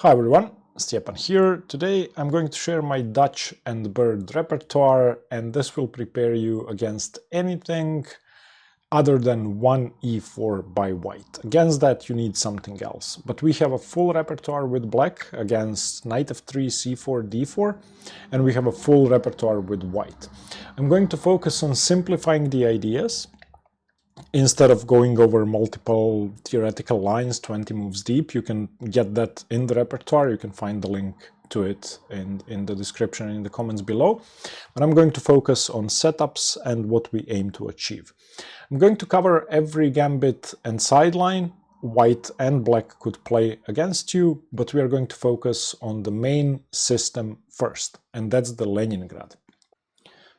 Hi everyone, Stepan here. Today I'm going to share my Dutch and Bird repertoire, and this will prepare you against anything other than 1e4 by white. Against that you need something else. But we have a full repertoire with black against knight f3, c4, d4, and we have a full repertoire with white. I'm going to focus on simplifying the ideas. Instead of going over multiple theoretical lines 20 moves deep, you can get that in the repertoire. You can find the link to it in the description and in the comments below. But I'm going to focus on setups and what we aim to achieve. I'm going to cover every gambit and sideline white and black could play against you, but we are going to focus on the main system first, and that's the Leningrad.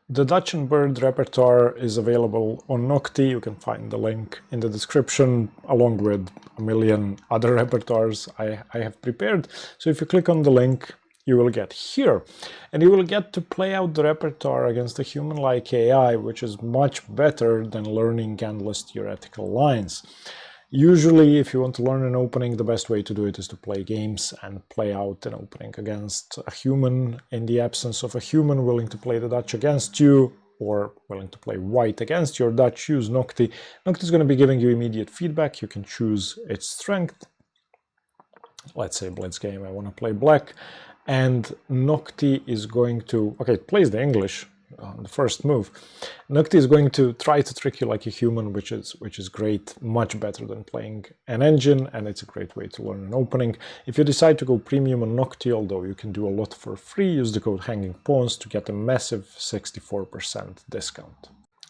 The Dutch and Bird repertoire is available on Nocti. You can find the link in the description, along with a million other repertoires I have prepared. So if you click on the link, you will get here, and you will get to play out the repertoire against a human-like AI, which is much better than learning endless theoretical lines. Usually, if you want to learn an opening, the best way to do it is to play games and play out an opening against a human in the absence of a human willing to play the Dutch against you or willing to play white against your Dutch. Use Nocti. Nocti is going to be giving you immediate feedback. You can choose its strength. Let's say blitz game, I want to play black. And Nocti is going to, okay, it plays the English on the first move. Nocti is going to try to trick you like a human, which is great, much better than playing an engine, and it's a great way to learn an opening. If you decide to go premium on Nocti, although you can do a lot for free, use the code Hanging Pawns to get a massive 64% discount.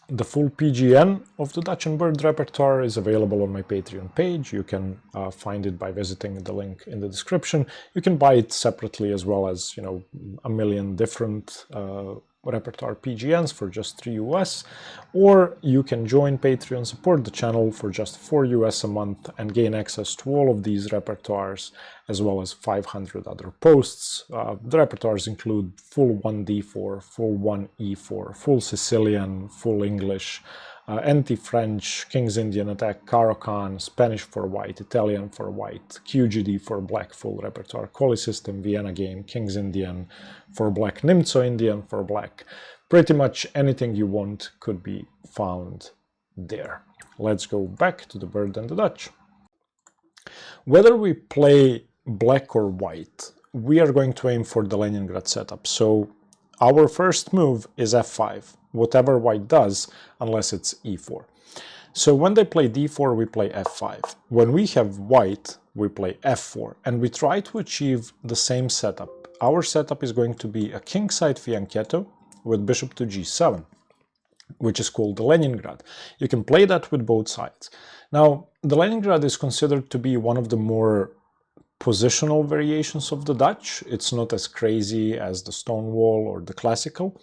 The full PGN of the Dutch and Bird repertoire is available on my Patreon page. You can find it by visiting the link in the description. You can buy it separately as well as, a million different repertoire PGNs for just $3 US, or you can join Patreon, support the channel for just $4 US a month and gain access to all of these repertoires as well as 500 other posts. The repertoires include full 1d4, full 1e4, full Sicilian, full English, anti-French, King's Indian Attack, Caro-Kann, Spanish for white, Italian for white, QGD for black, full repertoire, Collie System, Vienna game, King's Indian for black, Nimzo-Indian for black. Pretty much anything you want could be found there. Let's go back to the Bird and the Dutch. Whether we play black or white, we are going to aim for the Leningrad setup. So our first move is f5, whatever white does, unless it's e4. So when they play d4, we play f5. When we have white, we play f4, and we try to achieve the same setup. Our setup is going to be a kingside fianchetto with bishop to g7, which is called the Leningrad. You can play that with both sides. Now, the Leningrad is considered to be one of the more positional variations of the Dutch. It's not as crazy as the Stonewall or the classical,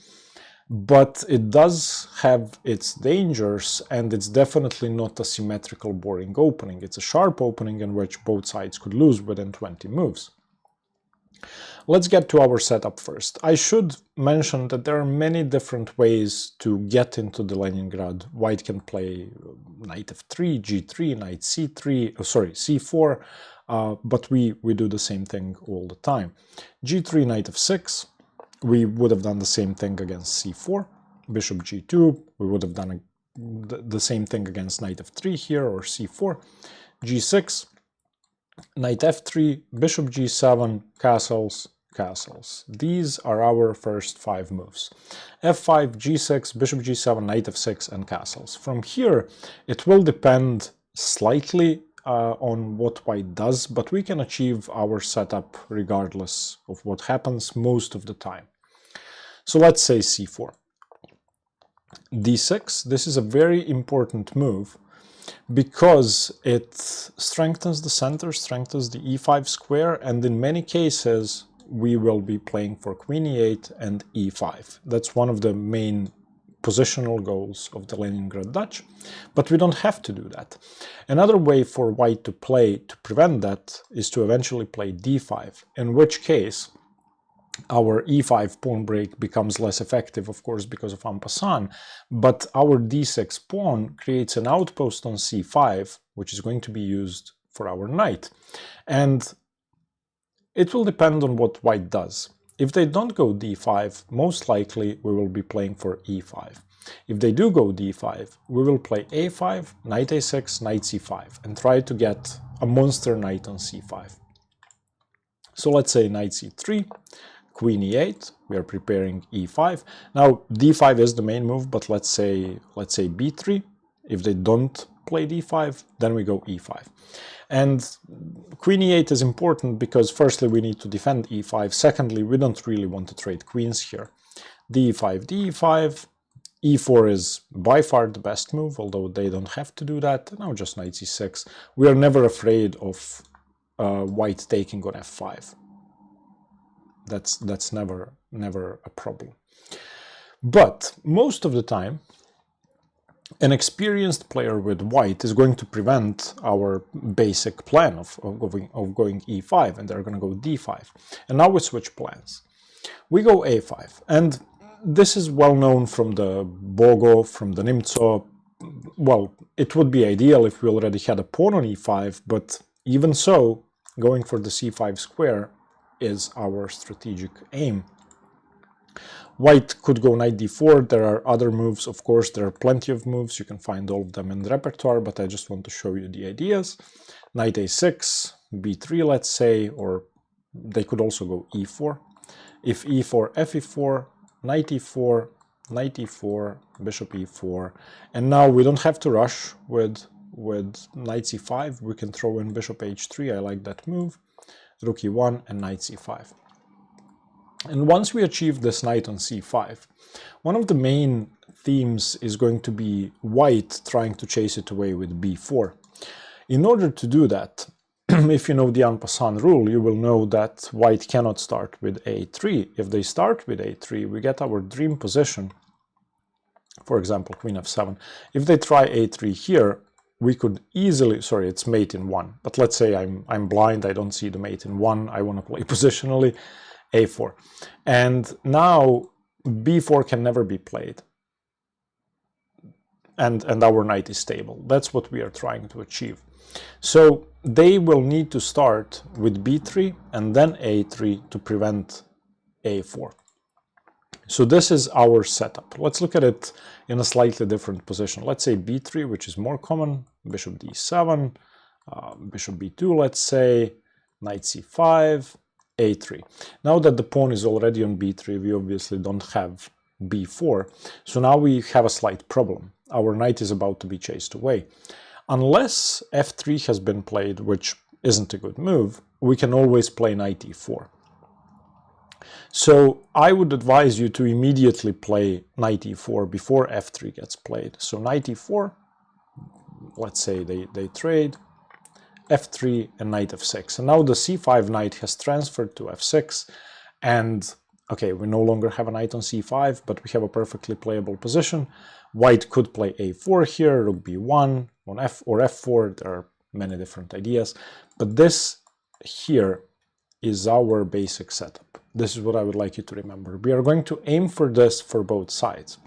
but it does have its dangers, and it's definitely not a symmetrical, boring opening. It's a sharp opening in which both sides could lose within 20 moves. Let's get to our setup first. I should mention that there are many different ways to get into the Leningrad. White can play knight f3, g3, knight c3, c4, but we do the same thing all the time. g3, knight f6, we would have done the same thing against c4. Bishop g2, we would have done the same thing against knight f3 here, or c4. g6, knight f3, bishop g7, castles, castles. These are our first 5 moves. f5, g6, bishop g7, knight f6, and castles. From here, it will depend slightly on what white does, but we can achieve our setup regardless of what happens most of the time. So let's say c4. d6, this is a very important move because it strengthens the center, strengthens the e5 square, and in many cases we will be playing for queen e8 and e5. That's one of the main positional goals of the Leningrad Dutch, but we don't have to do that. Another way for white to play to prevent that is to eventually play d5, in which case our e5 pawn break becomes less effective, of course, because of en passant, but our d6 pawn creates an outpost on c5, which is going to be used for our knight. And it will depend on what white does. If they don't go d5, most likely we will be playing for e5. If they do go d5, we will play a5, knight a6, knight c5, and try to get a monster knight on c5. So let's say knight c3, queen e8, we are preparing e5. Now d5 is the main move, but let's say b3. If they don't play d5, then we go e5. And queen e8 is important because firstly we need to defend e5, secondly we don't really want to trade queens here. d5, d5, e4 is by far the best move, although they don't have to do that. Now just knight c6. We are never afraid of white taking on f5. That's never a problem. But most of the time, an experienced player with white is going to prevent our basic plan of going e5, and they're going to go d5. And now we switch plans. We go a5, and this is well known from the Bogo, from the Nimzo. Well, it would be ideal if we already had a pawn on e5, but even so, going for the c5 square is our strategic aim. White could go knight d4. There are other moves, of course, there are plenty of moves. You can find all of them in the repertoire, but I just want to show you the ideas. Knight a6, b3, let's say, or they could also go e4. If e4, fe4, knight e4, knight e4, bishop e4, and now we don't have to rush with knight c5. We can throw in bishop h3. I like that move. Rook e1 and knight c5. And once we achieve this knight on c5, one of the main themes is going to be white trying to chase it away with b4. In order to do that, if you know the en passant rule, you will know that white cannot start with a3. If they start with a3, we get our dream position, for example, queen f7. If they try a3 here, we could easily, sorry, it's mate in 1, but let's say I'm blind, I don't see the mate in 1, I want to play positionally, a4. And now b4 can never be played. And our knight is stable. That's what we are trying to achieve. So they will need to start with b3 and then a3 to prevent a4. So this is our setup. Let's look at it in a slightly different position. Let's say b3, which is more common, bishop d7, bishop b2, let's say, knight c5, a3. Now that the pawn is already on b3, we obviously don't have b4. So now we have a slight problem. Our knight is about to be chased away. Unless f3 has been played, which isn't a good move, we can always play knight e4. So I would advise you to immediately play knight e4 before f3 gets played. So knight e4, let's say they trade, f3 and knight f6. And now the c5 knight has transferred to f6, and okay, we no longer have a knight on c5, but we have a perfectly playable position. White could play a4 here, rook b1 on f or f4. There are many different ideas, but this here is our basic setup. This is what I would like you to remember. We are going to aim for this for both sides.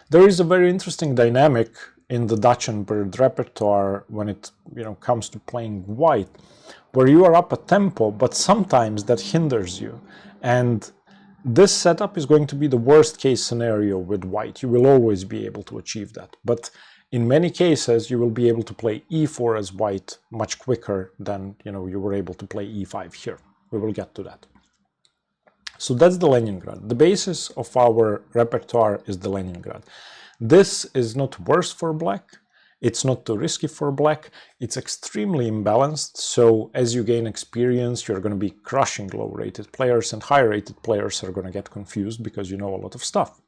There is a very interesting dynamic in the Dutch and Bird repertoire when it comes to playing white, where you are up a tempo, but sometimes that hinders you. And this setup is going to be the worst case scenario with white. You will always be able to achieve that. But in many cases, you will be able to play e4 as white much quicker than you were able to play e5 here. We will get to that. So that's the Leningrad. The basis of our repertoire is the Leningrad. This is not worse for black. It's not too risky for black. It's extremely imbalanced. So as you gain experience, you're going to be crushing low-rated players, and high-rated players are going to get confused because you know a lot of stuff.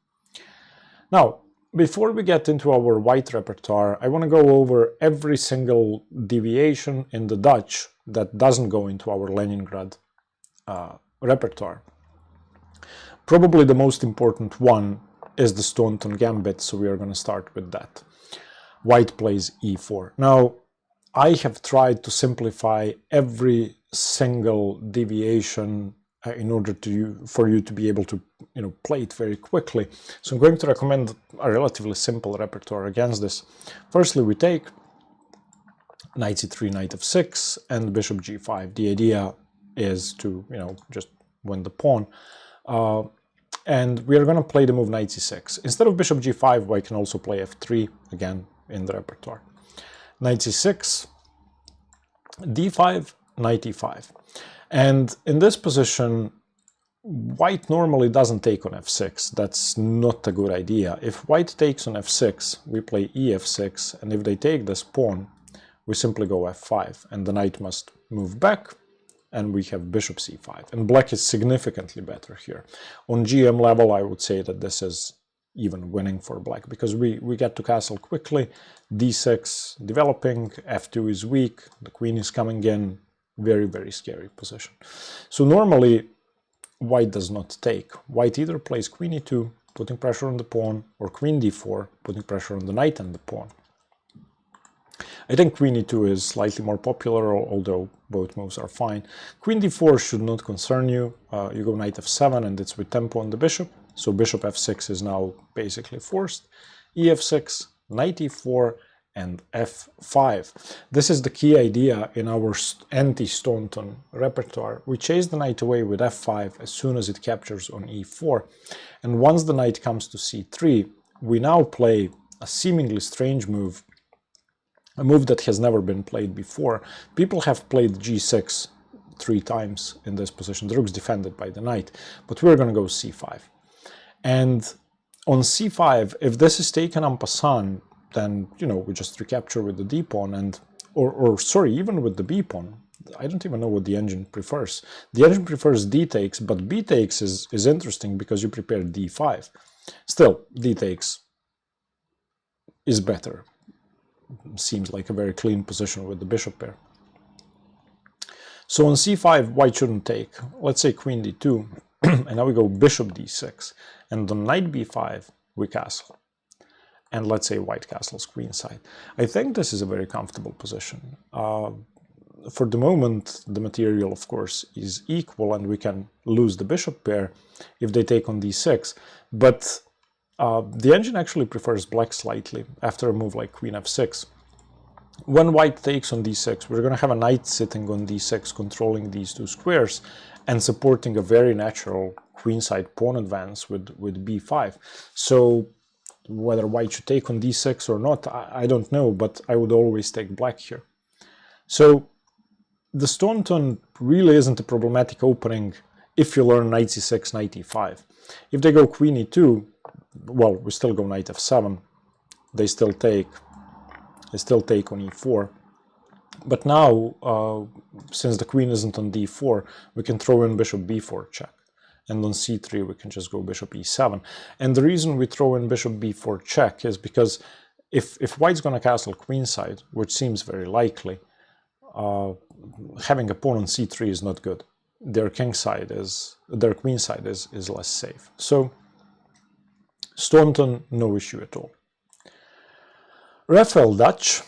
Now, before we get into our white repertoire, I want to go over every single deviation in the Dutch that doesn't go into our Leningrad repertoire. Probably the most important one is the Staunton Gambit, so we are going to start with that. White plays e4. Now, I have tried to simplify every single deviation in order for you to be able to play it very quickly. So I'm going to recommend a relatively simple repertoire against this. Firstly, we take knight c3, knight f6, and bishop g5. The idea is to, just win the pawn. And we are going to play the move knight c6. Instead of bishop g5, white can also play f3, again, in the repertoire. Knight c6, d5, knight e5. And in this position, white normally doesn't take on f6. That's not a good idea. If white takes on f6, we play ef6, and if they take this pawn, we simply go f5, and the knight must move back, and we have bishop c5. And black is significantly better here. On GM level, I would say that this is even winning for black, because we get to castle quickly, d6 developing, f2 is weak, the queen is coming in, very, very scary position. So normally, white does not take. White either plays queen e2, putting pressure on the pawn, or queen d4, putting pressure on the knight and the pawn. I think queen e2 is slightly more popular, although both moves are fine. Queen d4 should not concern you. You go knight f7, and it's with tempo on the bishop, so bishop f6 is now basically forced. ef6, knight e4, and f5. This is the key idea in our anti-Staunton repertoire. We chase the knight away with f5 as soon as it captures on e4. And once the knight comes to c3, we now play a seemingly strange move, a move that has never been played before. People have played g6 3 times in this position. The rook's defended by the knight, but we're going to go c5. And on c5, if this is taken en passant, then, we just recapture with the d-pawn, and, or sorry, even with the b-pawn. I don't even know what the engine prefers. The engine prefers d takes, but b takes is interesting because you prepare d5. Still, d takes is better. Seems like a very clean position with the bishop pair. So on c5, white shouldn't take. Let's say queen d2, and now we go bishop d6, and on knight b5, we castle. And let's say white castles queenside. I think this is a very comfortable position. For the moment, the material, of course, is equal, and we can lose the bishop pair if they take on d6. But the engine actually prefers black slightly after a move like queen f6. When white takes on d6, we're going to have a knight sitting on d6, controlling these two squares and supporting a very natural queenside pawn advance with b5. So whether white should take on d6 or not, I don't know, but I would always take black here. So the Staunton really isn't a problematic opening if you learn knight c6, knight e5. If they go queen e2, well, we still go knight f7, they still take on e4. But now, since the queen isn't on d4, we can throw in bishop b4 check. And on c3 we can just go bishop e7. And the reason we throw in bishop b4 check is because if white's going to castle queenside, which seems very likely, having a pawn on c3 is not good. Their queenside is less safe. So Staunton, no issue at all. Raphael Dutch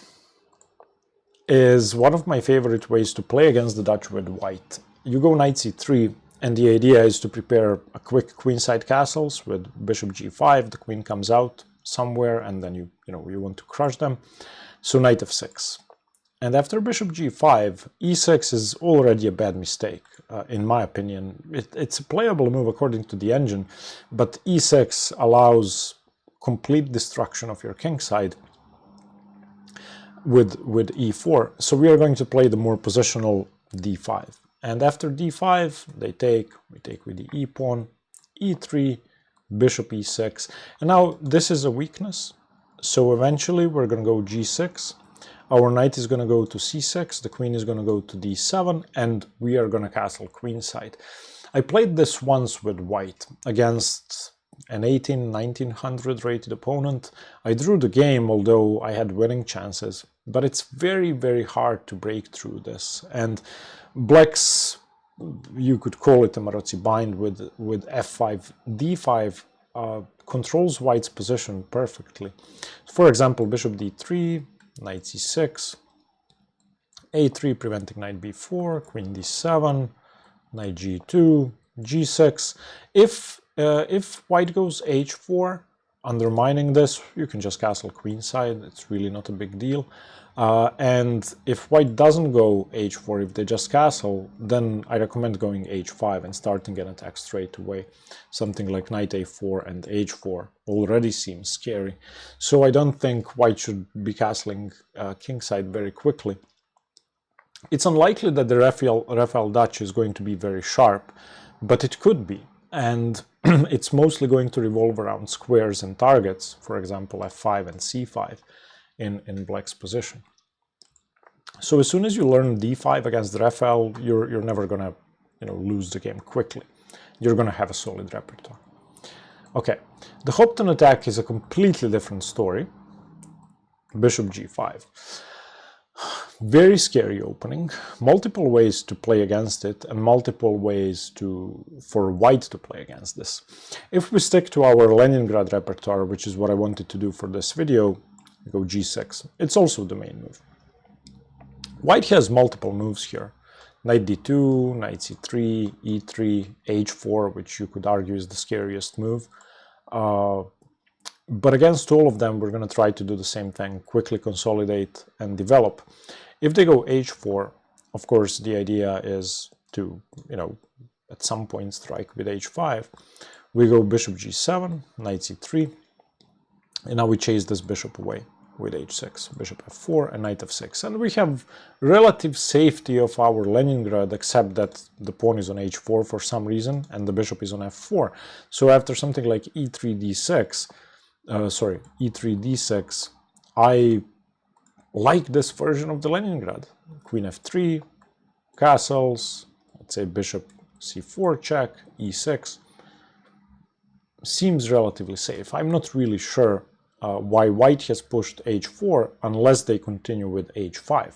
is one of my favorite ways to play against the Dutch with white. You go knight c3, and the idea is to prepare a quick queenside castles with bishop g5. The queen comes out somewhere, and then you want to crush them. So knight f6. And after bishop g5, e6 is already a bad mistake, in my opinion. It's a playable move according to the engine, but e6 allows complete destruction of your kingside with e4. So we are going to play the more positional d5. And after d5, we take with the e-pawn, e3, bishop e6. And now this is a weakness. So eventually we're going to go g6. Our knight is going to go to c6, the queen is going to go to d7, and we are going to castle queenside. I played this once with white against an 1900 rated opponent. I drew the game, although I had winning chances, but it's very, very hard to break through this. And black's, you could call it a Marozzi bind with f5, d5, controls white's position perfectly. For example, bishop d3, knight c6, a3 preventing knight b4, queen d7, knight g2, g6. If white goes h4, undermining this, you can just castle queenside. It's really not a big deal. And if white doesn't go h4, if they just castle, then I recommend going h5 and starting an attack straight away. Something like knight a4 and h4 already seems scary. So I don't think white should be castling kingside very quickly. It's unlikely that the Raphael Dutch is going to be very sharp, but it could be. And it's mostly going to revolve around squares and targets, for example, f5 and c5 in black's position. So as soon as you learn d5 against the Raphael, you're never going to lose the game quickly. You're going to have a solid repertoire. Okay, the Hopton attack is a completely different story. Bishop g5. Very scary opening, multiple ways to play against it and multiple ways for white to play against this. If we stick to our Leningrad repertoire, which is what I wanted to do for this video, go g6. It's also the main move. White has multiple moves here. Knight d2, knight c3, e3, h4, which you could argue is the scariest move. But against all of them, we're going to try to do the same thing, quickly consolidate and develop. If they go h4, of course, the idea is to, at some point strike with h5. We go bishop g7, knight c3, and now we chase this bishop away with h6, bishop f4, and knight f6. And we have relative safety of our Leningrad, except that the pawn is on h4 for some reason, and the bishop is on f4. So after something like e3, d6, e3, d6, I like this version of the Leningrad. Queen f3, castles, let's say bishop c4 check, e6. Seems relatively safe. I'm not really sure why white has pushed h4 unless they continue with h5.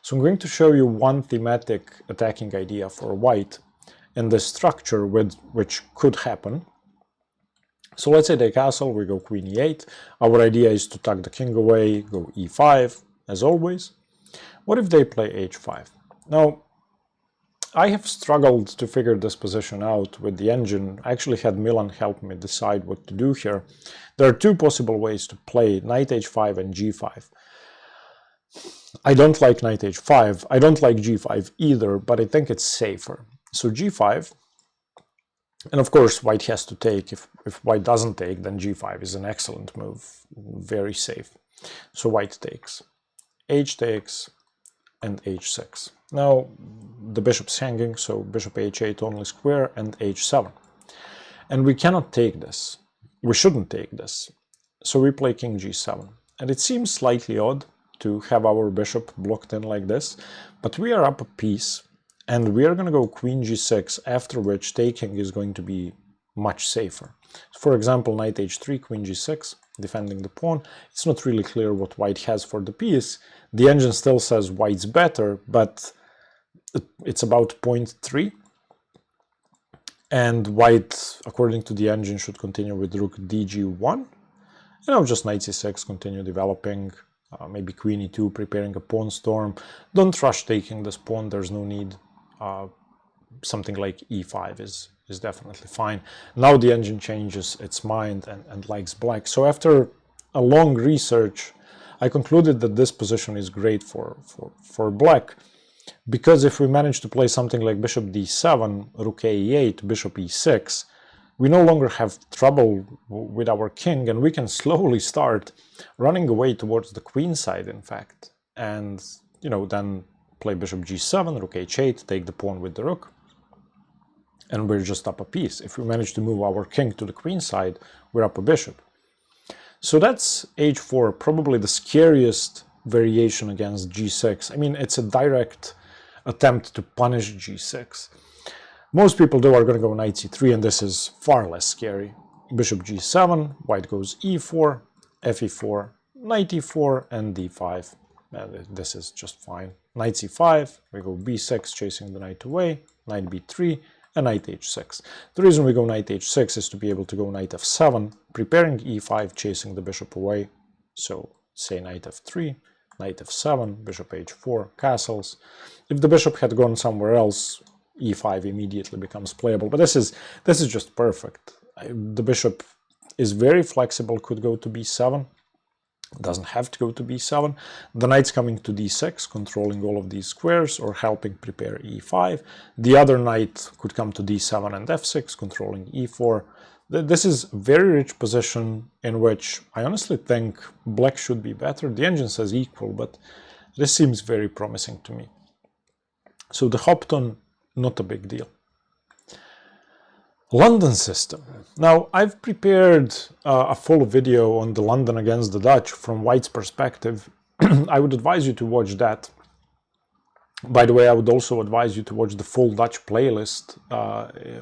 So I'm going to show you one thematic attacking idea for white and the structure which could happen. So let's say they castle, we go queen e8. Our idea is to tuck the king away, go e5, as always. What if they play h5? Now, I have struggled to figure this position out with the engine. I actually had Milan help me decide what to do here. There are two possible ways to play knight h5 and g5. I don't like knight h5, I don't like g5 either, but I think it's safer. So g5, and of course white has to take. If white doesn't take, then g5 is an excellent move, very safe. So white takes, h takes, and h6. Now the bishop's hanging, so bishop h8 only square, and h7. And we cannot take this. We shouldn't take this. So we play king g7. And it seems slightly odd to have our bishop blocked in like this, but we are up a piece, and we are going to go queen g6, after which taking is going to be much safer. For example, knight h3, queen g6, defending the pawn. It's not really clear what white has for the piece. The engine still says white's better, but it's about 0.3. And white, according to the engine, should continue with rook dg1. And just knight c6, continue developing. Maybe queen e2, preparing a pawn storm. Don't rush taking this pawn, there's no need. Something like e5 is definitely fine. Now the engine changes its mind and likes black. So after a long research, I concluded that this position is great for black, because if we manage to play something like bishop d7, rook a8, bishop e6, we no longer have trouble with our king, and we can slowly start running away towards the queen side, in fact. And, then play bishop g7, rook h8, take the pawn with the rook, and we're just up a piece. If we manage to move our king to the queen side, we're up a bishop. So that's h4, probably the scariest variation against g6. I mean, it's a direct attempt to punish g6. Most people, though, are going to go knight c3, and this is far less scary. Bishop g7, white goes e4, fe4, knight e4, and d5. This is just fine. Knight c5, we go b6, chasing the knight away, knight b3, and knight h6. The reason we go knight h6 is to be able to go knight f7, preparing e5, chasing the bishop away. So say knight f3, knight f7, bishop h4, castles. If the bishop had gone somewhere else, e5 immediately becomes playable. But this is just perfect. The bishop is very flexible, could go to b7. Doesn't have to go to b7. The knight's coming to d6, controlling all of these squares or helping prepare e5. The other knight could come to d7 and f6, controlling e4. This is a very rich position in which I honestly think black should be better. The engine says equal, but this seems very promising to me. So the Hopton, not a big deal. London system. Now, I've prepared a full video on the London against the Dutch from White's perspective. I would advise you to watch that. By the way, I would also advise you to watch the full Dutch playlist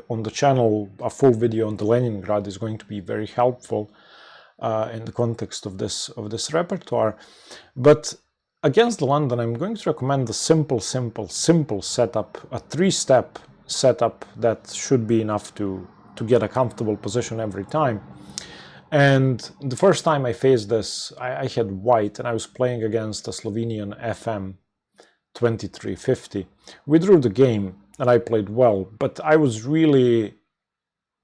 on the channel. A full video on the Leningrad is going to be very helpful in the context of this repertoire. But against the London, I'm going to recommend the simple setup, a 3-step setup that should be enough to get a comfortable position every time. And the first time I faced this, I had white and I was playing against a Slovenian FM 2350. We drew the game and I played well, but I was really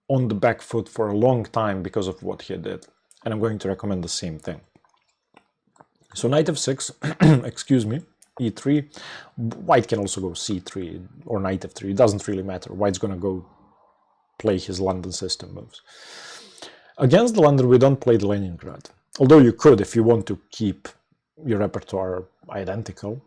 on the back foot for a long time because of what he did. And I'm going to recommend the same thing. So knight f6, excuse me, e3. White can also go c3 or knight f3. It doesn't really matter. White's going to go play his London system moves. Against the London, we don't play the Leningrad. Although you could if you want to keep your repertoire identical.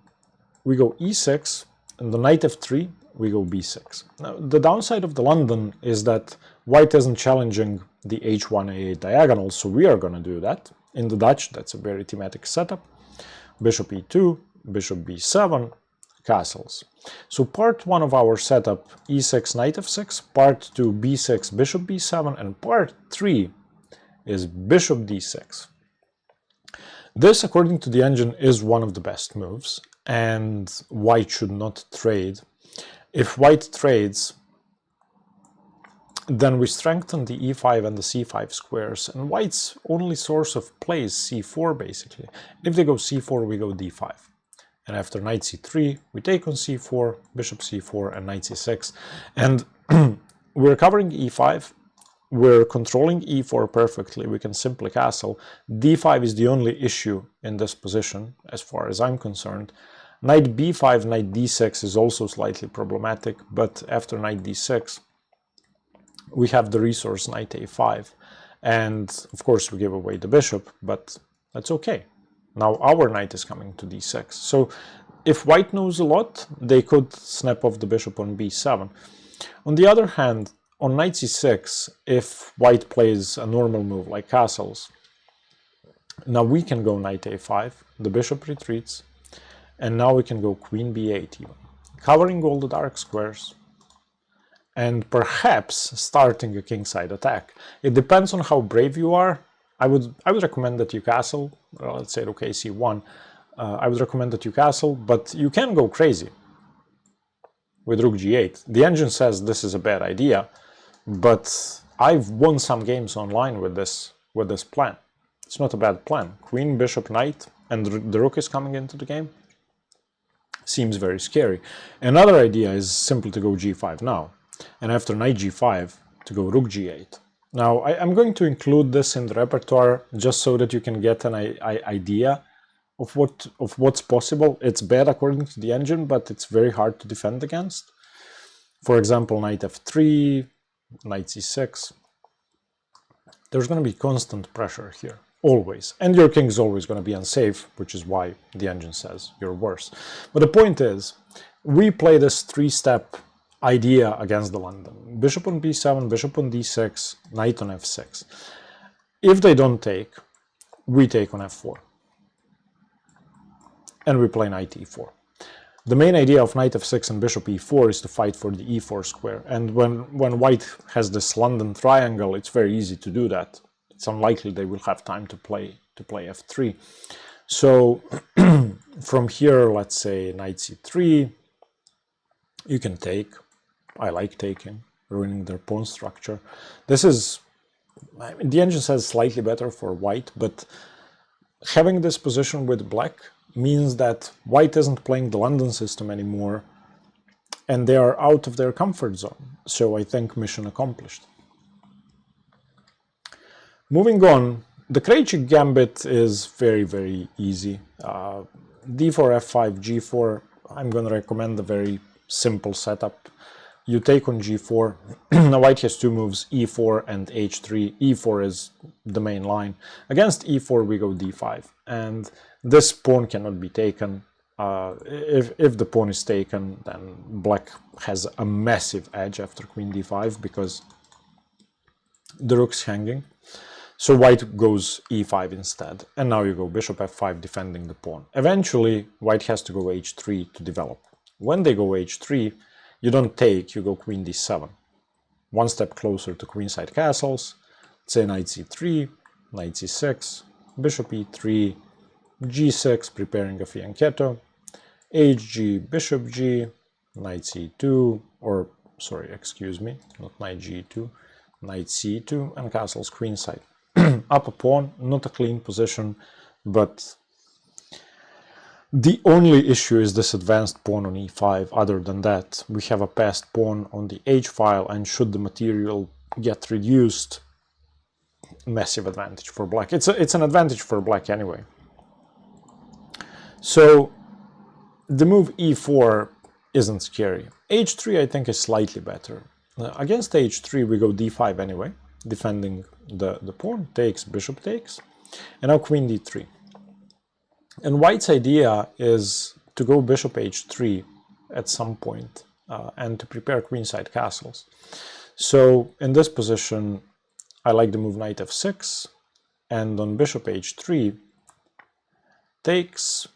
We go e6, and the knight f3, we go b6. Now, the downside of the London is that white isn't challenging the h1 a diagonal, so we are going to do that. In the Dutch, that's a very thematic setup. Bishop e2, bishop b7, castles. So part 1 of our setup, e6, knight f6, part 2, b6, bishop b7, and part 3 is bishop d6. This, according to the engine, is one of the best moves, and white should not trade. If white trades, then we strengthen the e5 and the c5 squares, and white's only source of play is c4 basically. If they go c4, we go d5. And after knight c3, we take on c4, bishop c4, and knight c6. And we're covering e5, we're controlling e4 perfectly, we can simply castle. d5 is the only issue in this position, as far as I'm concerned. Knight b5, knight d6 is also slightly problematic, but after knight d6, we have the resource knight a5. And of course we give away the bishop, but that's okay. Now our knight is coming to d6. So if white knows a lot, they could snap off the bishop on b7. On the other hand, on knight c6, if white plays a normal move like castles, now we can go knight a5, the bishop retreats, and now we can go queen b8 even, covering all the dark squares, and perhaps starting a kingside attack. It depends on how brave you are. I would recommend that you castle. Well, let's say okay, c1. I would recommend that you castle, but you can go crazy with rook g8. The engine says this is a bad idea, but I've won some games online with this plan. It's not a bad plan. Queen, bishop, knight, and the rook is coming into the game. Seems very scary. Another idea is simply to go g5 now, and after knight g5 to go rook g8. Now I'm going to include this in the repertoire just so that you can get an idea of what's possible. It's bad according to the engine, but it's very hard to defend against. For example, knight f3, knight c6. There's going to be constant pressure here, always. And your king is always going to be unsafe, which is why the engine says you're worse. But the point is, we play this 3-step idea against the London. Bishop on b7, bishop on d6, knight on f6. If they don't take, we take on f4. And we play knight e4. The main idea of knight f6 and bishop e4 is to fight for the e4 square. And when white has this London triangle, it's very easy to do that. It's unlikely they will have time to play f3. So from here, let's say knight c3, you can take. I like taking, ruining their pawn structure. This is, I mean, the engine says slightly better for white, but having this position with black means that white isn't playing the London system anymore, and they are out of their comfort zone. So I think mission accomplished. Moving on, the Krejcik Gambit is very, very easy. d4, f5, g4. I'm going to recommend a very simple setup. You take on g4. Now white has two moves, e4 and h3. e4 is the main line. Against e4 we go d5, and this pawn cannot be taken. If the pawn is taken, then black has a massive edge after queen d5 because the rook's hanging. So white goes e5 instead, and now you go bishop f5 defending the pawn. Eventually white has to go h3 to develop. When they go h3, you don't take, you go queen d7. One step closer to queenside castles. Let's say knight c3, knight c6, bishop e3, g6, preparing a fianchetto, hg, bishop g, knight c2, or sorry, excuse me, not knight g2, knight c2, and castles queenside. Up a pawn, not a clean position, but the only issue is this advanced pawn on e5. Other than that, we have a passed pawn on the h-file, and should the material get reduced, massive advantage for black. It's an advantage for black anyway. So the move e4 isn't scary. h3 I think is slightly better. Against h3 we go d5 anyway, defending the pawn, takes, bishop takes, and now queen d3. And white's idea is to go bishop h3 at some point and to prepare queenside castles. So in this position I like the move knight f6, and on bishop h3 takes,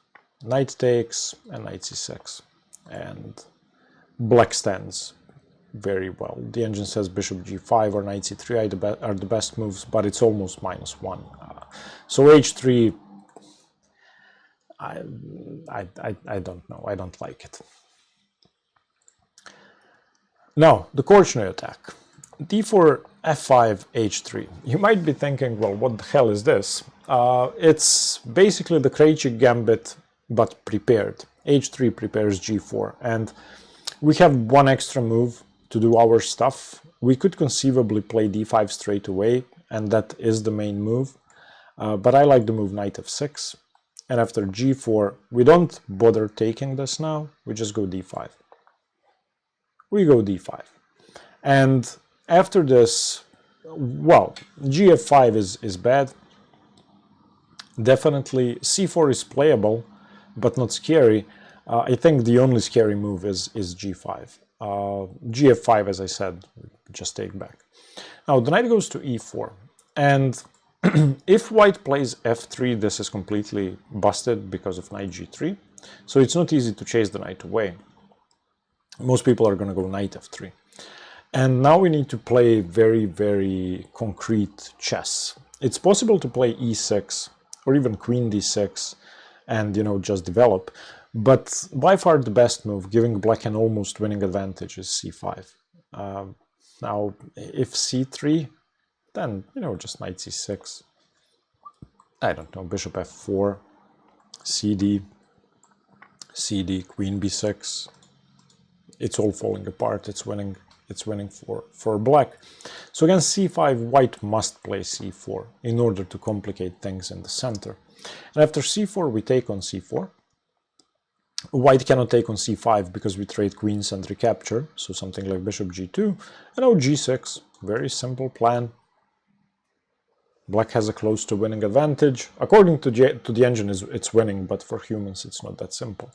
knight takes, and knight c6, and black stands very well. The engine says bishop g5 or knight c3 are the best moves, but it's almost -1. So h3, I don't know, I don't like it. Now, the Korchnoi attack. d4, f5, h3. You might be thinking, well, what the hell is this? It's basically the Krejcik Gambit, but prepared. h3 prepares g4, and we have one extra move to do our stuff. We could conceivably play d5 straight away, and that is the main move, but I like the move knight f6, and after g4 we don't bother taking this now, we just go d5. We go d5, and after this, well, gf5 is bad. Definitely c4 is playable, but not scary. I think the only scary move is g5. gf5, as I said, just take back. Now the knight goes to e4, and if white plays f3, this is completely busted because of knight g3. So it's not easy to chase the knight away. Most people are going to go knight f3. And now we need to play very, very concrete chess. It's possible to play e6 or even queen d6 and, you know, just develop. But by far the best move, giving black an almost winning advantage, is c5. Now, if c3, then, you know, just knight c6. I don't know, bishop f4, cd, cd, queen b6. It's all falling apart. It's winning for black. So against c5, white must play c4 in order to complicate things in the center. And after c4, we take on c4. White cannot take on c5 because we trade queens and recapture, so something like bishop g2. And now g6, very simple plan. Black has a close to winning advantage. According to the engine, it's winning, but for humans it's not that simple.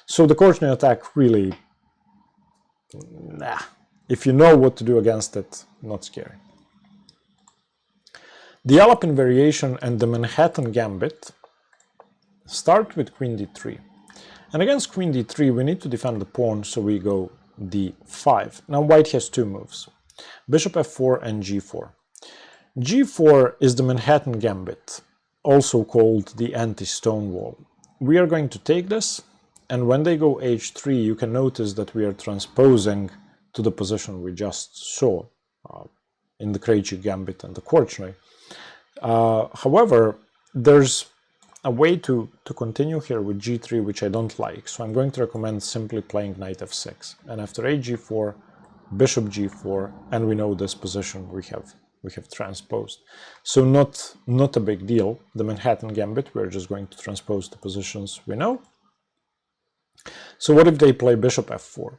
So the Korchnoi attack really, nah. If you know what to do against it, not scary. The Alapin Variation and the Manhattan Gambit start with queen d3. And against queen d3, we need to defend the pawn, so we go d5. Now white has two moves, bishop f4 and g4. g4 is the Manhattan Gambit, also called the anti-Stonewall. We are going to take this, and when they go h3, you can notice that we are transposing to the position we just saw in the Krejcik Gambit and the Korchnoi. However, there's a way to continue here with g3, which I don't like, so I'm going to recommend simply playing knight f6. And after hg4, bishop g4, and we know this position, we have we have transposed. So not a big deal. The Manhattan Gambit, we're just going to transpose the positions we know. So what if they play bishop f4,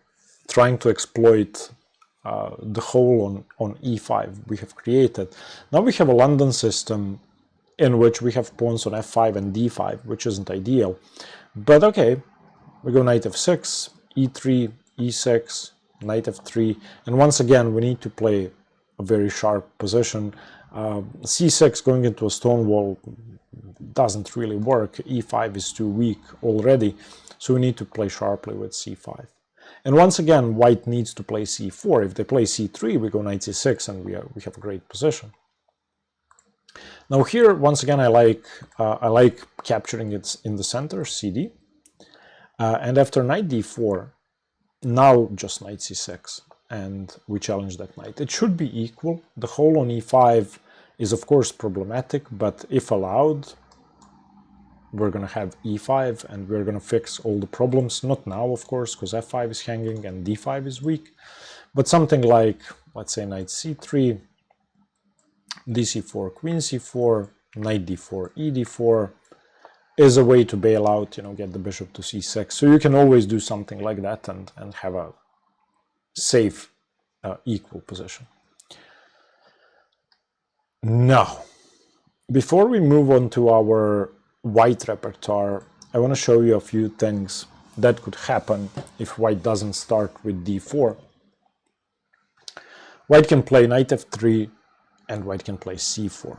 trying to exploit the hole on e5 we have created? Now we have a London system in which we have pawns on f5 and d5, which isn't ideal. But okay, we go knight f6, e3, e6, knight f3, and once again we need to play a very sharp position. c6 going into a stone wall doesn't really work. e5 is too weak already, so we need to play sharply with c5. And once again, white needs to play c4. If they play c3, we go knight c6, and we have a great position. Now here, once again, I like capturing it in the center, cd, and after knight d4, now just knight c6, and we challenge that knight. It should be equal. The hole on e5 is of course problematic, but if allowed, we're going to have e5 and we're going to fix all the problems. Not now, of course, because f5 is hanging and d5 is weak, but something like, let's say, knight c3, dc4, queen c4, knight d4, e d4 is a way to bail out, get the bishop to c6. So you can always do something like that and have a safe equal position. Now, before we move on to our white repertoire, I want to show you a few things that could happen if white doesn't start with d4. White can play knight f3 and white can play c4.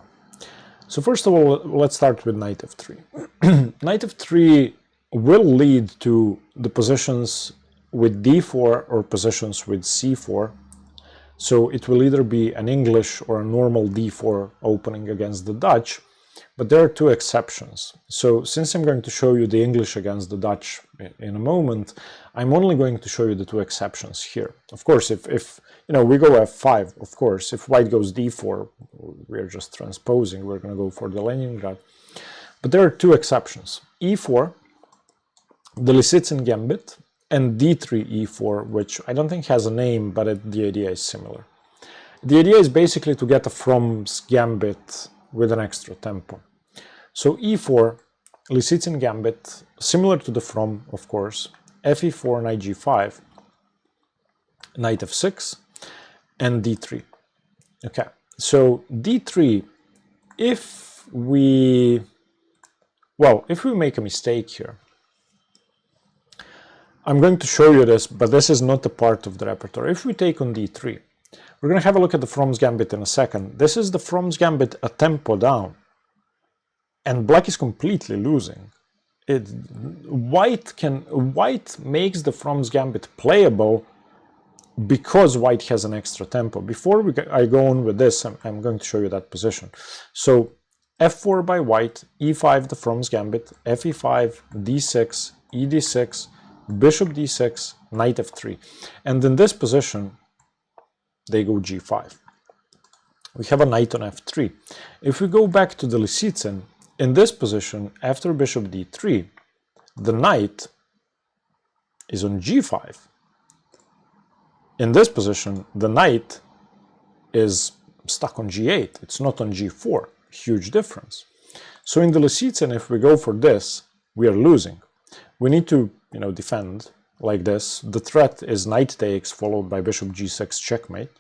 So first of all, let's start with knight f3. Knight f3 will lead to the positions with d4 or positions with c4. So it will either be an English or a normal d4 opening against the Dutch, but there are two exceptions. So since I'm going to show you the English against the Dutch in a moment, I'm only going to show you the two exceptions here. Of course, if we go f5, of course, if white goes d4, we're just transposing, we're going to go for the Leningrad. But there are two exceptions. e4, the Leningrad Gambit, and d3 e4, which I don't think has a name, but the idea is similar. The idea is basically to get a From's Gambit with an extra tempo. So e4, Leningrad Gambit, similar to the From, of course, fe4, knight g5, knight f6, and d3. Okay, so d3, if we make a mistake here, I'm going to show you this, but this is not a part of the repertoire. If we take on d3, we're going to have a look at the From's Gambit in a second. This is the From's Gambit a tempo down, and black is completely losing. White makes the From's Gambit playable because white has an extra tempo. Before I go on with this, I'm going to show you that position. So f4 by white, e5 the From's Gambit, fe5, d6, e d6, bishop d6, knight f3. And in this position, they go g5. We have a knight on f3. If we go back to the Leningrad, in this position, after bishop d3, the knight is on g5. In this position, the knight is stuck on g8. It's not on g4. Huge difference. So in the Leningrad, if we go for this, we are losing. We need to, defend like this. The threat is knight takes followed by bishop g6 checkmate.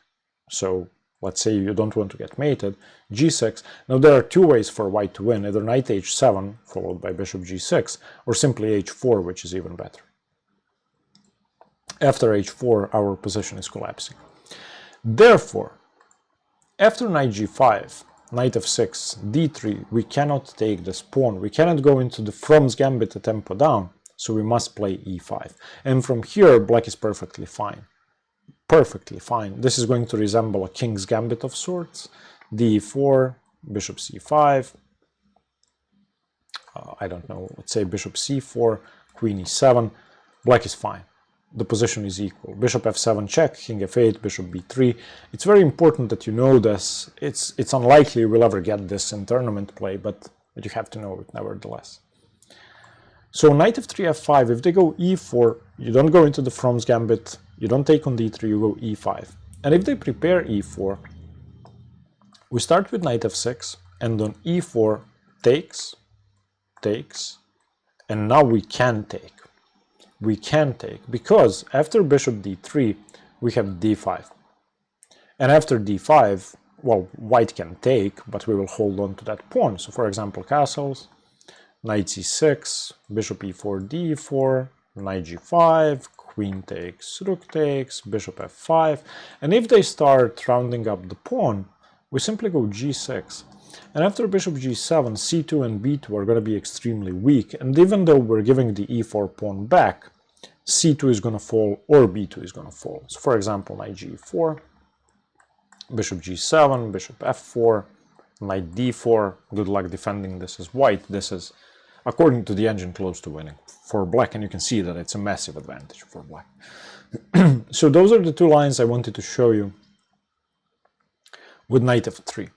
So let's say you don't want to get mated, g6. Now there are two ways for white to win, either knight h7 followed by bishop g6 or simply h4, which is even better. After h4, our position is collapsing. Therefore, after knight g5, knight f6, d3, we cannot take this pawn. We cannot go into the From's Gambit a tempo down, so we must play e5. And from here, black is perfectly fine. Perfectly fine. This is going to resemble a King's Gambit of sorts. d4, bishop c5, I don't know, let's say bishop c4, queen e7, black is fine. The position is equal. Bishop f7 check, king f8, bishop b3. It's very important that you know this. It's unlikely we'll ever get this in tournament play, but you have to know it nevertheless. So knight f3, f5, if they go e4, you don't go into the From's Gambit, you don't take on d3, you go e5. And if they prepare e4, We start with knight f6, and on e4 takes, and now we can take. We can take, because after bishop d3, we have d5. And after d5, well, white can take, but we will hold on to that pawn. So for example, castles, knight c6, bishop e4, d4, knight g5, queen takes, rook takes, bishop f5. And if they start rounding up the pawn, we simply go g6. And after bishop g7, c2 and b2 are going to be extremely weak. And even though we're giving the e4 pawn back, c2 is going to fall or b2 is going to fall. So for example, knight g4, bishop g7, bishop f4, knight d4. Good luck defending this as white. This is, according to the engine, close to winning for black, and you can see that it's a massive advantage for black. So those are the two lines I wanted to show you with knight f3.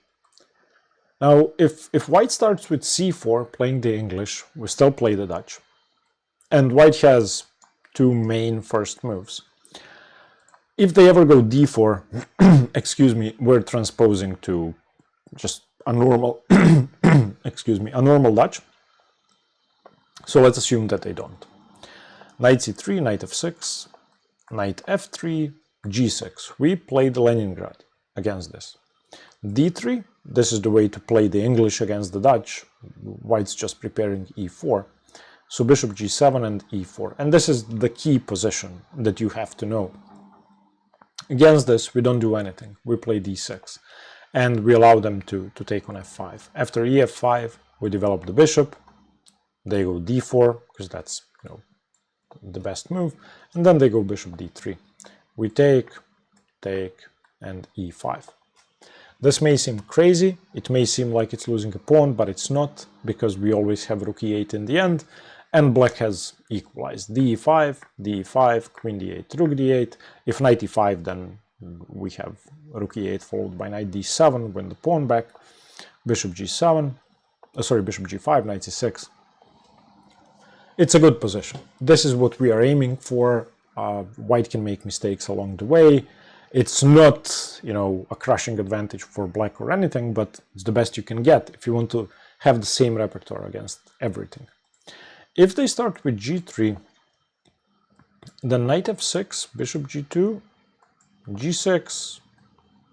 Now, if white starts with c4, playing the English, we still play the Dutch. And white has two main first moves. If they ever go d4, excuse me, we're transposing to just a normal, excuse me, a normal Dutch. So let's assume that they don't. Knight c3, knight f6, knight f3, g6. We play the Leningrad against this. d3, this is the way to play the English against the Dutch. White's just preparing e4. So bishop g7 and e4. And this is the key position that you have to know. Against this, we don't do anything. We play d6. And we allow them to take on f5. After ef5, we develop the bishop. They go d4, because that's, the best move. And then they go bishop d3. We take, and e5. This may seem crazy, it may seem like it's losing a pawn, but it's not, because we always have rook e8 in the end, and black has equalized. d5, d5, queen d8, rook d8. If knight e5, then we have rook e8 followed by knight d7, win the pawn back, bishop g7, bishop g5, knight c6. It's a good position. This is what we are aiming for. White can make mistakes along the way. It's not, a crushing advantage for black or anything, but it's the best you can get if you want to have the same repertoire against everything. If they start with g3, then knight f6, bishop g2, g6,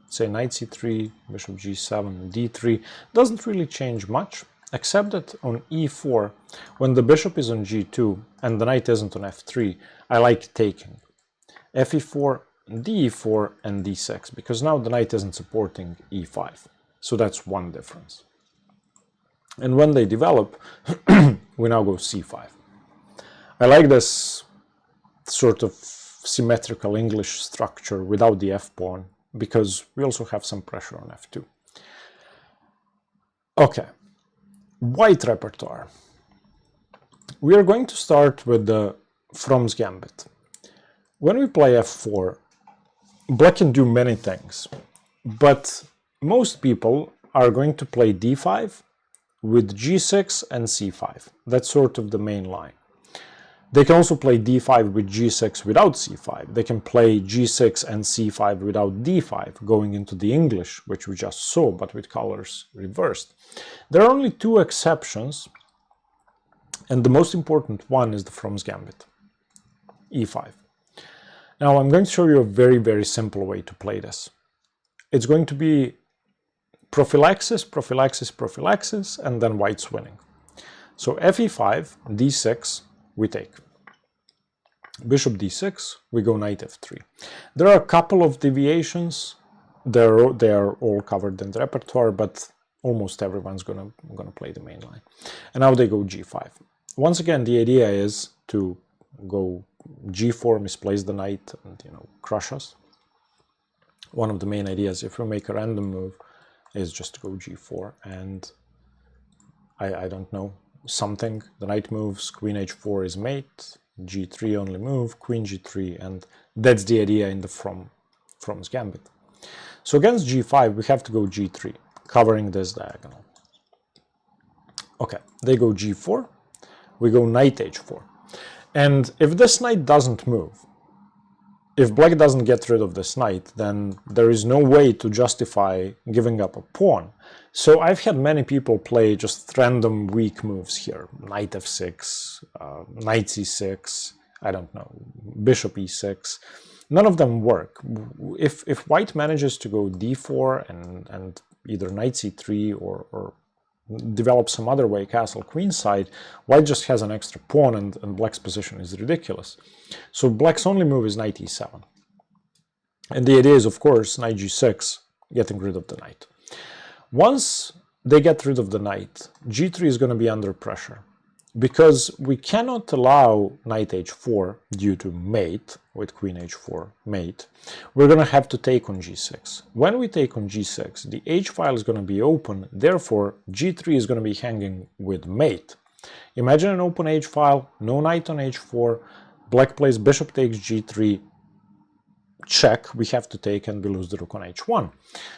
say knight c3, bishop g7, d3, doesn't really change much, except that on e4, when the bishop is on g2 and the knight isn't on f3, I like taking. fe4, d4 and d6, because now the knight isn't supporting e5. So that's one difference. And when they develop, we now go c5. I like this sort of symmetrical English structure without the f-pawn, because we also have some pressure on f2. Okay, white repertoire. We are going to start with the From's Gambit. When we play f4, black can do many things, but most people are going to play d5 with g6 and c5. That's sort of the main line. They can also play d5 with g6 without c5. They can play g6 and c5 without d5, going into the English, which we just saw, but with colors reversed. There are only two exceptions, and the most important one is the From's Gambit, e5. Now I'm going to show you a very, very simple way to play this. It's going to be prophylaxis, prophylaxis, prophylaxis, and then white's winning. So fe5, d6, we take. Bishop d6, we go knight f3. There are a couple of deviations. They are all covered in the repertoire, but almost everyone's gonna play the main line. And now they go g5. Once again, the idea is to go g4, misplace the knight, and crush us. One of the main ideas, if we make a random move, is just to go g4, and I don't know, something. The knight moves, queen h4 is mate, g3 only move, queen g3, and that's the idea in the From's Gambit. So against g5, we have to go g3, covering this diagonal. Okay, they go g4, we go knight h4. And if this knight doesn't move, if black doesn't get rid of this knight, then there is no way to justify giving up a pawn. So I've had many people play just random weak moves here. Knight f6, knight c6, I don't know, bishop e6. None of them work. If white manages to go d4 and either knight c3 or develop some other way, castle queenside, white just has an extra pawn and black's position is ridiculous. So black's only move is knight e7. And the idea is, of course, knight g6, getting rid of the knight. Once they get rid of the knight, g3 is going to be under pressure. Because we cannot allow knight h4 due to mate, with queen h4 mate, we're going to have to take on g6. When we take on g6, the h file is going to be open, therefore g3 is going to be hanging with mate. Imagine an open h file, no knight on h4, black plays bishop takes g3, check, we have to take and we lose the rook on h1.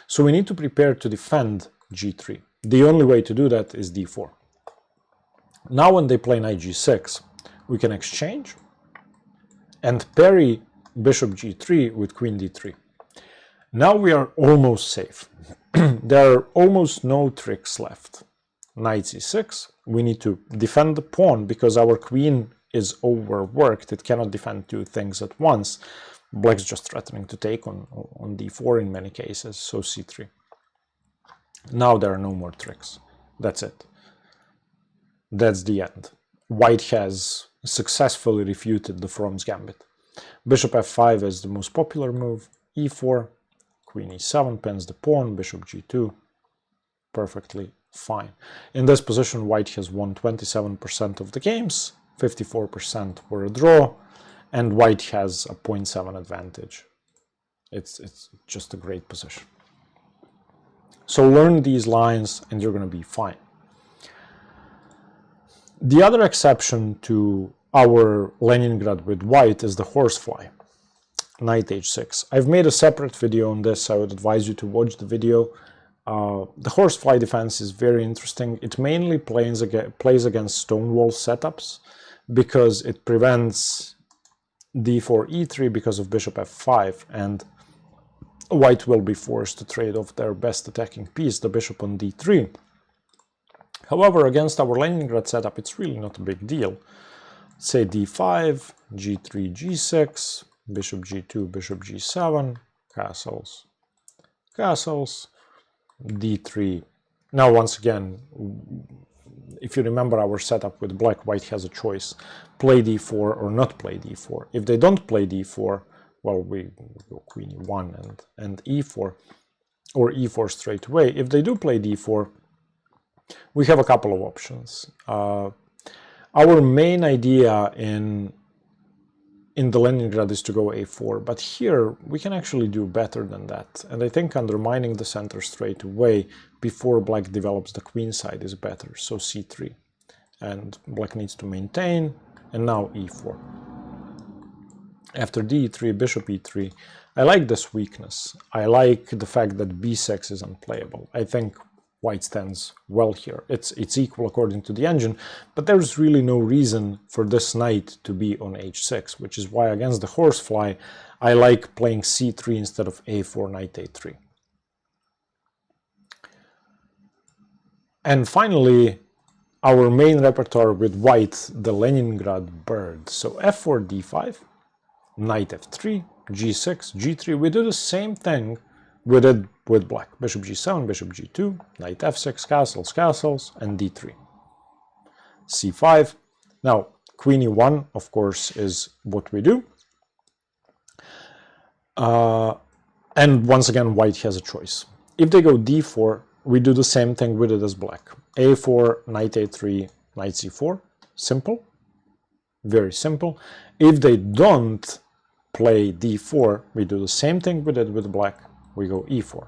So we need to prepare to defend g3. The only way to do that is d4. Now when they play knight g6, we can exchange and parry bishop g3 with queen d3. Now we are almost safe. There are almost no tricks left. Knight c6, we need to defend the pawn because our queen is overworked. It cannot defend two things at once. Black's just threatening to take on d4 in many cases, so c3. Now there are no more tricks. That's it. That's the end. White has successfully refuted the From's Gambit. Bishop f5 is the most popular move, e4, queen e7 pins the pawn, bishop g2, perfectly fine. In this position, white has won 27% of the games, 54% were a draw, and white has a 0.7 advantage. It's just a great position. So learn these lines and you're going to be fine. The other exception to our Leningrad with white is the horsefly, knight h6. I've made a separate video on this. I would advise you to watch the video. The horsefly defense is very interesting. It mainly plays against stonewall setups because it prevents d4, e3 because of bishop f5, and white will be forced to trade off their best attacking piece, the bishop on d3. However, against our Leningrad setup, it's really not a big deal. Say d5, g3, g6, bishop g2, bishop g7, castles, castles, d3. Now, once again, if you remember our setup with black, white has a choice, play d4 or not play d4. If they don't play d4, well, we go queen e1 and e4, or e4 straight away. If they do play d4, we have a couple of options. Our main idea in the Leningrad is to go a4, but here we can actually do better than that. And I think undermining the center straight away before black develops the queen side is better. So c3. And black needs to maintain, and now e4. After d3, bishop e3. I like this weakness. I like the fact that b6 is unplayable. I think white stands well here. It's equal according to the engine, but there's really no reason for this knight to be on h6, which is why against the horsefly, I like playing c3 instead of a4, knight a3. And finally, our main repertoire with white, the Leningrad Bird. So f4, d5, knight f3, g6, g3. We do the same thing we did with black. Bishop g7, bishop g2, knight f6, castles, castles, and d3. c5. Now, queen e1, of course, is what we do. And once again, white has a choice. If they go d4, we do the same thing we did as black. a4, knight a3, knight c4. Simple. Very simple. If they don't play d4, we do the same thing we did with black. We go e4.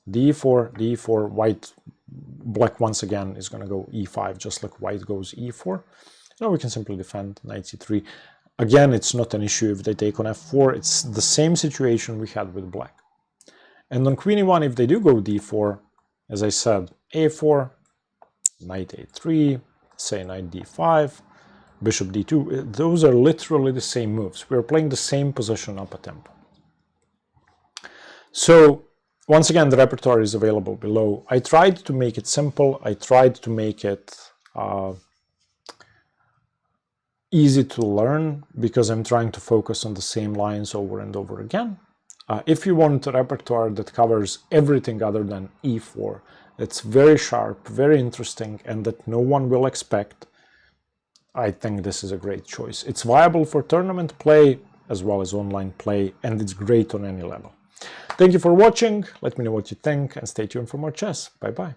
d4, d4, black once again is going to go e5, just like white goes e4. Now we can simply defend knight c3. Again, it's not an issue if they take on f4. It's the same situation we had with black. And on queen e1, if they do go d4, as I said, a4, knight a3, say knight d5, bishop d2. Those are literally the same moves. We're playing the same position up a tempo. So once again, the repertoire is available below. I tried to make it simple. I tried to make it easy to learn because I'm trying to focus on the same lines over and over again. If you want a repertoire that covers everything other than e4, it's very sharp, very interesting, and that no one will expect, I think this is a great choice. It's viable for tournament play as well as online play, and it's great on any level. Thank you for watching. Let me know what you think, and stay tuned for more chess. Bye-bye.